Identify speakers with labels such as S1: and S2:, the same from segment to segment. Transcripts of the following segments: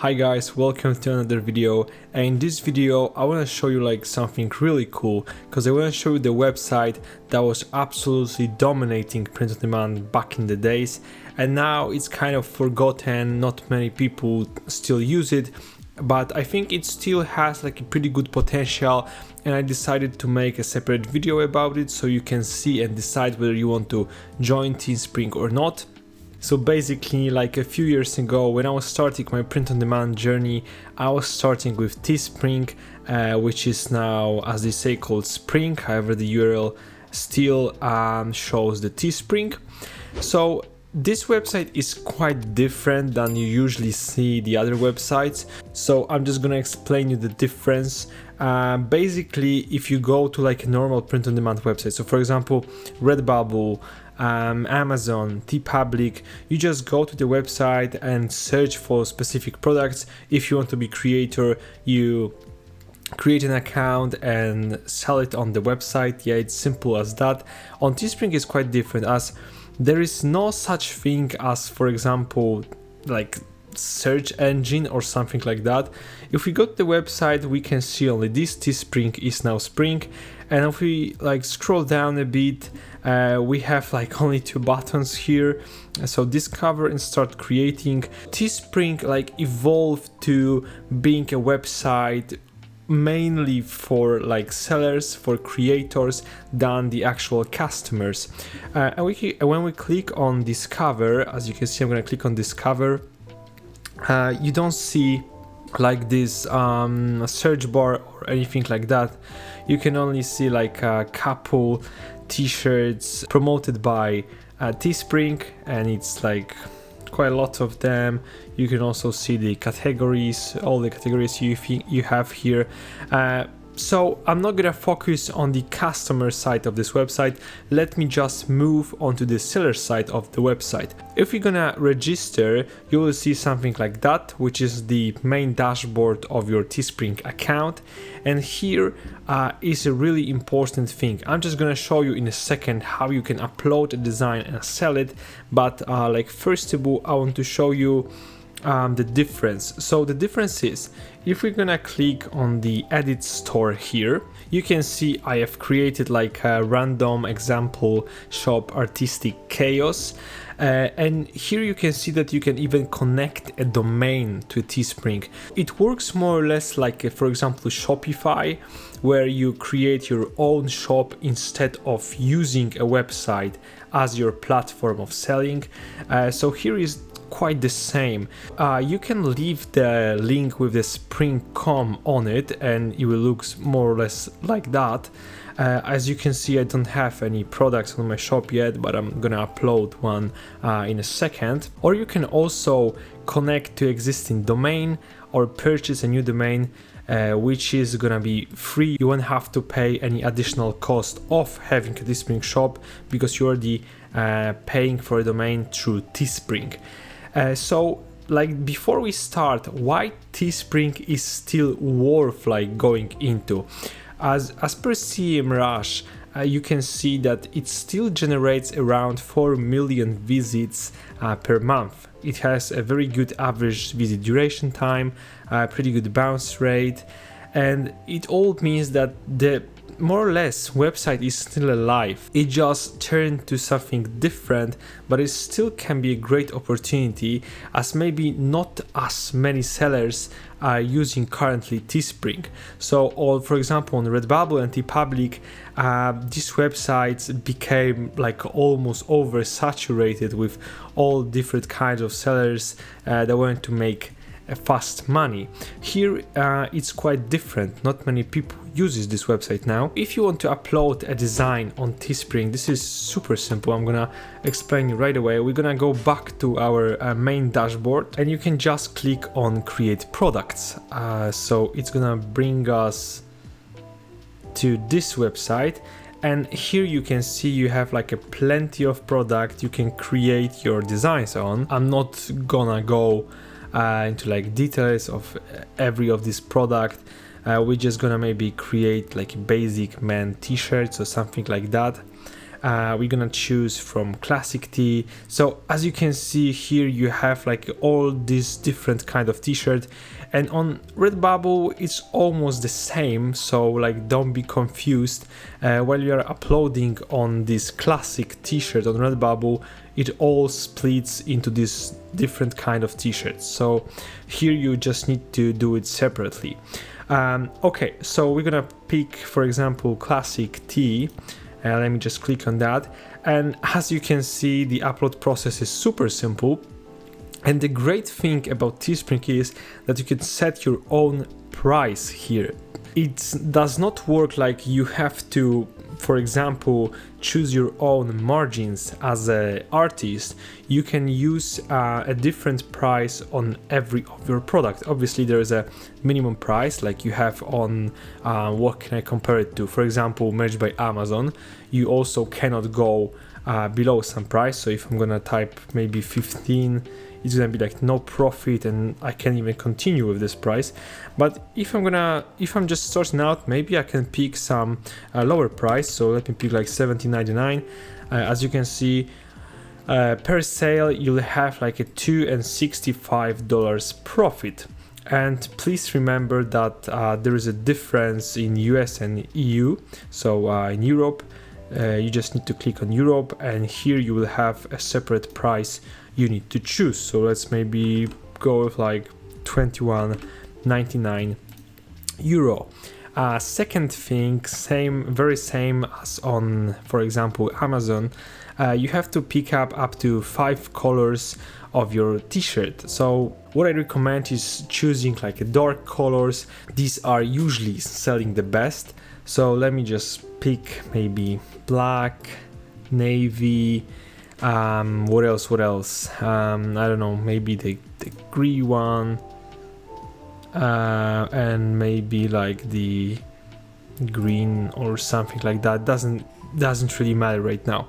S1: Hi guys, welcome to another video, and in this video I want to show you something really cool because I want to show you the website that was absolutely dominating print on demand back in the days, and now it's kind of forgotten. Not many people still use it, but I think it still has a pretty good potential, and I decided to make a separate video about it so you can see and decide whether you want to join Teespring or not. So basically, a few years ago, when I was starting my print-on-demand journey, I was starting with Teespring, which is now, as they say, called Spring. However, the URL still shows the Teespring. So this website is quite different than you usually see the other websites. So I'm just gonna explain you the difference. Basically, if you go to a normal print-on-demand website, so for example, Redbubble, Amazon, TeePublic, you just go to the website and search for specific products. If you want to be creator, you create an account and sell it on the website. Yeah, it's simple as that. On Teespring is quite different, as there is no such thing as, for example, search engine or something like that. If we go to the website, we can see only this Teespring is now Spring, and if we scroll down a bit, we have only two buttons here. So discover and start creating. Teespring evolved to being a website mainly for sellers, for creators, than the actual customers. And when we click on discover, as you can see, I'm gonna click on discover. You don't see this search bar or anything like that. You can only see a couple t-shirts promoted by Teespring, and it's quite a lot of them. You can also see the categories, all the categories you have here. So I'm not gonna focus on the customer side of this website. Let me just move on to the seller side of the website. If you're gonna register, you will see something like that, which is the main dashboard of your Teespring account. And here is a really important thing. I'm just gonna show you in a second how you can upload a design and sell it. But first of all, I want to show you the difference. So the difference is, if we're gonna click on the edit store here, you can see I have created a random example shop artistic chaos, and here you can see that you can even connect a domain to Teespring. It works more or less for example, Shopify, where you create your own shop instead of using a website as your platform of selling. So here is quite the same. You can leave the link with the spring.com on it, and it will look more or less like that. As you can see, I don't have any products on my shop yet, but I'm gonna upload one in a second. Or you can also connect to existing domain or purchase a new domain, which is gonna be free. You won't have to pay any additional cost of having a Teespring shop because you're already paying for a domain through Teespring. So before we start, why Teespring is still worth going into? As per CMrush, you can see that it still generates around 4 million visits per month. It has a very good average visit duration time, pretty good bounce rate, and it all means that the more or less website is still alive. It just turned to something different, but it still can be a great opportunity, as maybe not as many sellers are using currently Teespring. So, for example, on Redbubble and TeePublic, these websites became almost oversaturated with all different kinds of sellers that want to make fast money. Here it's quite different. Not many people uses this website now. If you want to upload a design on Teespring, this is super simple. I'm gonna explain you right away. We're gonna go back to our main dashboard, and you can just click on create products. So it's gonna bring us to this website, and here you can see you have a plenty of product you can create your designs on. I'm not gonna go into details of every of this product. We're just gonna maybe create basic men t-shirts or something like that. We're gonna choose from classic tee. So as you can see here, you have like all these different kind of t-shirt, and on Redbubble it's almost the same, so like don't be confused. While you are uploading on this classic t-shirt on Redbubble, it all splits into these different kind of t-shirts, so here you just need to do it separately. Okay, so we're gonna pick, for example, classic tee. Let me just click on that, and as you can see, the upload process is super simple. And the great thing about Teespring is that you can set your own price here. It does not work like you have to, for example, choose your own margins as an artist. You can use a different price on every of your product. Obviously there is a minimum price like you have on, what can I compare it to? For example, Merch by Amazon. You also cannot go below some price. So if I'm gonna type maybe 15, it's gonna be like no profit, and I can't even continue with this price. But if I'm just starting out, maybe I can pick some lower price. So let me pick like $17.99. As you can see, per sale you'll have like a $2 and $65 profit. And please remember that there is a difference in US and EU. So in Europe, you just need to click on Europe, and here you will have a separate price you need to choose. So let's maybe go with like 21.99 euro. Second thing, very same as on, for example, Amazon. You have to pick up to 5 colors of your t-shirt. So what I recommend is choosing like a dark colors. These are usually selling the best. So let me just pick maybe black, navy, what else? I don't know, maybe the green one, and maybe like the green or something like that. Doesn't really matter right now.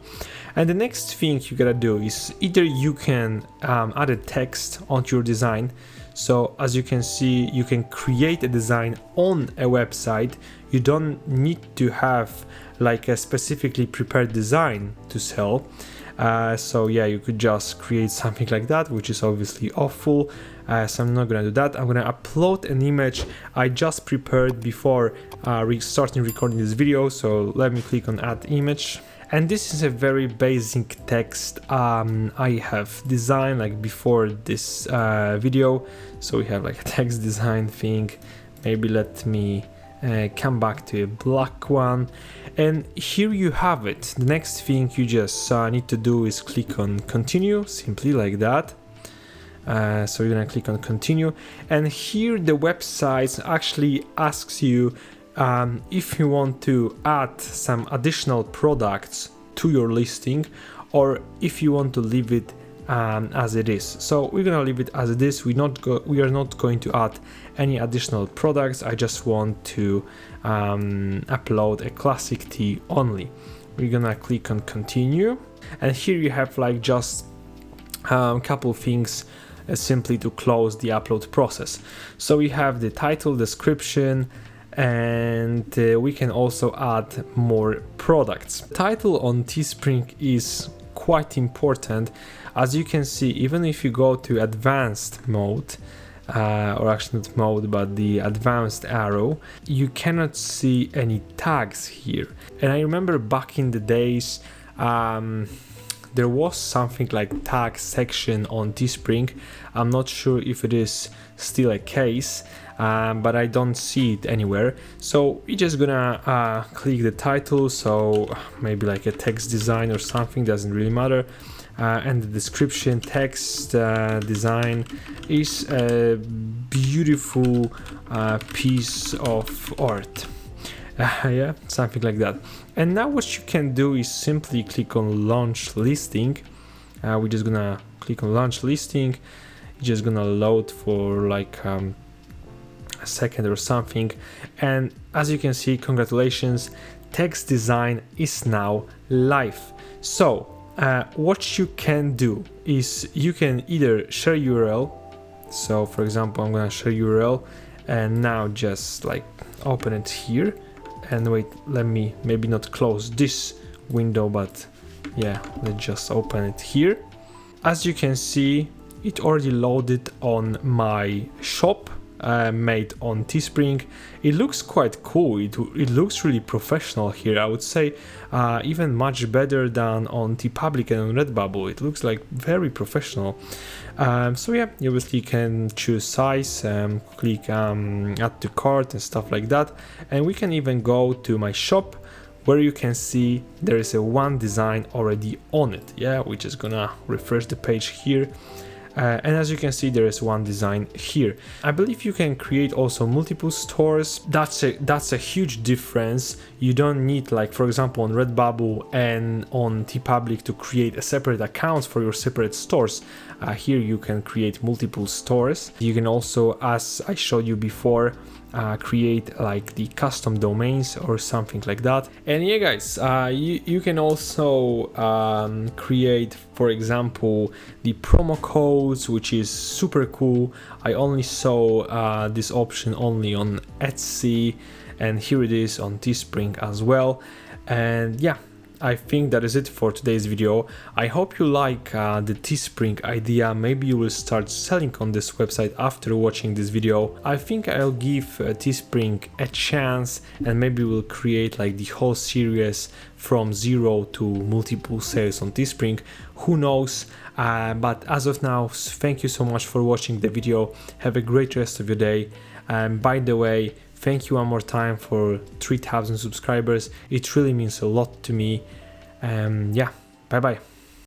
S1: And the next thing you gotta do is either you can add a text onto your design. So as you can see, you can create a design on a website. You don't need to have like a specifically prepared design to sell. So yeah, you could just create something like that, which is obviously awful. So I'm not gonna do that. I'm gonna upload an image I just prepared before starting recording this video. So let me click on add image. And this is a very basic text I have designed like before this video. So we have like a text design thing. Maybe let me come back to a black one, and here you have it. The next thing you just need to do is click on continue, simply like that. So you're gonna click on continue, and here the website actually asks you if you want to add some additional products to your listing, or if you want to leave it as it is. So we're gonna leave it as it is. We are not going to add any additional products. I just want to upload a classic tee only. We're gonna click on continue, and here you have like just a couple things simply to close the upload process. So we have the title, description, and we can also add more products. Title on Teespring is quite important. As you can see, even if you go to advanced mode, or actually not mode, but the advanced arrow, you cannot see any tags here. And I remember back in the days, there was something like tag section on Teespring. I'm not sure if it is still a case, but I don't see it anywhere. So we're just gonna click the title, so maybe like a text design or something, doesn't really matter. And the description text design is a beautiful piece of art. Yeah, something like that. And now what you can do is simply click on launch listing. We're just gonna click on launch listing. It's just gonna load for like a second or something. And as you can see, congratulations, text design is now live. So what you can do is you can either share URL. So for example, I'm gonna share URL, and now just like open it here. And wait, let me maybe not close this window, but yeah, let's just open it here. As you can see, it already loaded on my shop made on Teespring. It looks quite cool. It looks really professional here. I would say even much better than on TeePublic and on Redbubble. It looks like very professional. So yeah, you obviously can choose size, click add to cart and stuff like that. And we can even go to my shop, where you can see there is a one design already on it. Yeah, we're just gonna refresh the page here. And as you can see, there is one design here. I believe you can create also multiple stores. That's a huge difference. You don't need, like for example on Redbubble and on TeePublic, to create a separate accounts for your separate stores. Here you can create multiple stores. You can also, as I showed you before, create like the custom domains or something like that. And yeah guys, you can also create, for example, the promo codes, which is super cool. I only saw this option only on Etsy, and here it is on Teespring as well. And yeah, I think that is it for today's video. I hope you like the Teespring idea. Maybe you will start selling on this website after watching this video. I think I'll give Teespring a chance, and maybe we'll create like the whole series from zero to multiple sales on Teespring. Who knows? But as of now, thank you so much for watching the video. Have a great rest of your day. And by the way, thank you one more time for 3,000 subscribers. It really means a lot to me. Yeah, bye bye.